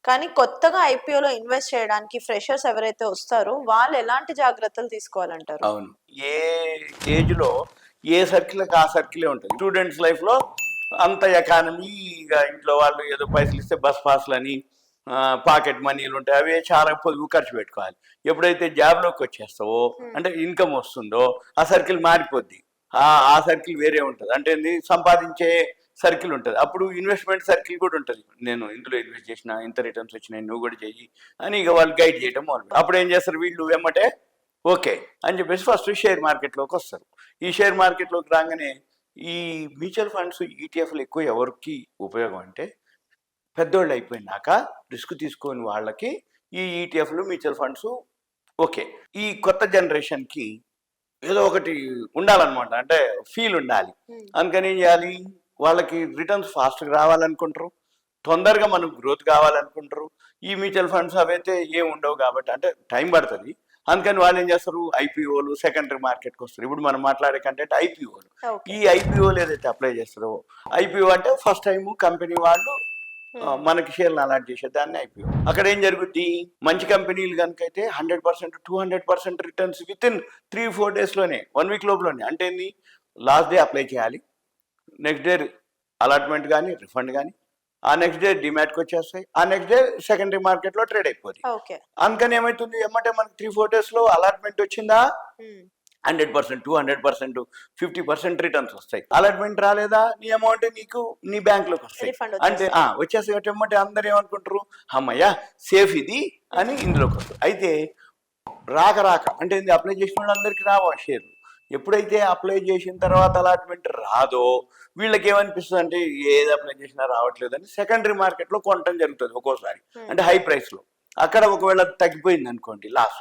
కానీ కొత్తగా ఐపీఓలో ఇన్వెస్ట్ చేయడానికి ఫ్రెషర్స్ ఎవరైతే వస్తారో వాళ్ళు ఎలాంటి జాగ్రత్తలు తీసుకోవాలంటారు? అవును. ఏ ఏజ్‌లో ఏ సర్కిల్‌కి ఆ సర్కిలే ఉంటుంది. స్టూడెంట్స్ లైఫ్‌లో అంత ఎకానమీగా ఇంట్లో వాళ్ళు ఏదో పైసలిస్తే బస్ పాస్‌లని పాకెట్ మనీలుంటాయి. అవే చాలా పొదుపు ఖర్చు పెట్టుకోవాలి. ఎప్పుడైతే జాబ్‌లోకి వచ్చేస్తావో అంటే ఇన్‌కమ్ వస్తుందో ఆ సర్కిల్ మారిపోద్ది. ఆ సర్కిల్ వేరే ఉంటది. అంటే ఏంది సంపాదించే సర్కిల్ ఉంటది. అప్పుడు ఇన్వెస్ట్‌మెంట్ సర్కిల్ కూడా ఉంటది. నేను ఇందులో ఇన్వెస్ట్ చేసినా, ఇంత రిటర్న్స్ వచ్చినాయి, నువ్వు కూడా చెయ్యి అని ఇక వాళ్ళు గైడ్ చేయడం మొదలు. అప్పుడు ఏం చేస్తారు వీళ్ళు వెమ్మటే ఓకే అని చెప్పేసి ఫస్ట్ షేర్ మార్కెట్లోకి వస్తారు. ఈ షేర్ మార్కెట్లోకి రాగానే ఈ మ్యూచువల్ ఫండ్స్ ఈటీఎఫ్లు ఎక్కువ ఎవరికి ఉపయోగం అంటే పెద్దోళ్ళు అయిపోయినాక రిస్క్ తీసుకొని వాళ్ళకి ఈ ఈటీఎఫ్లు మ్యూచువల్ ఫండ్స్ ఓకే. ఈ కొత్త జనరేషన్కి ఏదో ఒకటి ఉండాలన్నమాట. అంటే ఫీల్ ఉండాలి. అందుకని ఏం చేయాలి? వాళ్ళకి రిటర్న్స్ ఫాస్ట్‌గా రావాలనుకుంటారు. తొందరగా మనకు గ్రోత్ కావాలనుకుంటారు. ఈ మ్యూచువల్ ఫండ్స్ అవైతే ఏం ఉండవు కాబట్టి అంటే టైం పడుతుంది. అందుకని వాళ్ళు ఏం చేస్తారు? ఐపీఓలు సెకండరీ మార్కెట్కి వస్తారు. ఇప్పుడు మనం మాట్లాడే కంటెంట్ ఐపీఓలు. ఈ ఐపీఓలు ఏదైతే అప్లై చేస్తారో ఐపీఓ అంటే ఫస్ట్ టైం కంపెనీ వాళ్ళు మనకి షేర్లు అలాట్ చేసేది దాన్ని ఐపీఓ. అక్కడ ఏం జరుగుద్ది? మంచి కంపెనీలు కనుకైతే 100%, 200% రిటర్న్స్ విత్ ఇన్ 3-4 డేస్లోనే 1 వీక్ లోపలనే. అంటే ఏంది? లాస్ట్ డే అప్లై చేయాలి, నెక్స్ట్ డే అలాట్మెంట్ కానీ రిఫండ్ కానీ, ఆ నెక్స్ట్ డే డిమాట్కి వచ్చేస్తాయి, ఆ నెక్స్ట్ డే సెకండరీ మార్కెట్లో ట్రేడ్ అయిపోతుంది. అందుకని ఏమవుతుంది? ఏమంటే మనకి 3-4 డేస్లో అలాట్మెంట్ వచ్చిందా 100%, 200%, 50% రిటర్న్స్ వస్తాయి. అలాట్మెంట్ రాలేదా నీ అమౌంట్ నీకు నీ బ్యాంక్లోకి వస్తాయి. అంటే వచ్చేసి ఏమంటే అందరు ఏమనుకుంటారు? అమ్మయ్య సేఫ్ ఇది అని ఇందులోకి వస్తారు. అయితే రాక అంటే అప్లై చేసిన వాళ్ళందరికీ రావా షేర్లు. ఎప్పుడైతే అప్లై చేసిన తర్వాత అలాట్మెంట్ రాదో వీళ్ళకి ఏమనిపిస్తుంది అంటే ఏది అప్లై చేసినా రావట్లేదని సెకండరీ మార్కెట్లో కొనటం జరుగుతుంది ఒక్కోసారి. అంటే హై ప్రైస్లో. అక్కడ ఒకవేళ తగ్గిపోయింది అనుకోండి లాస్.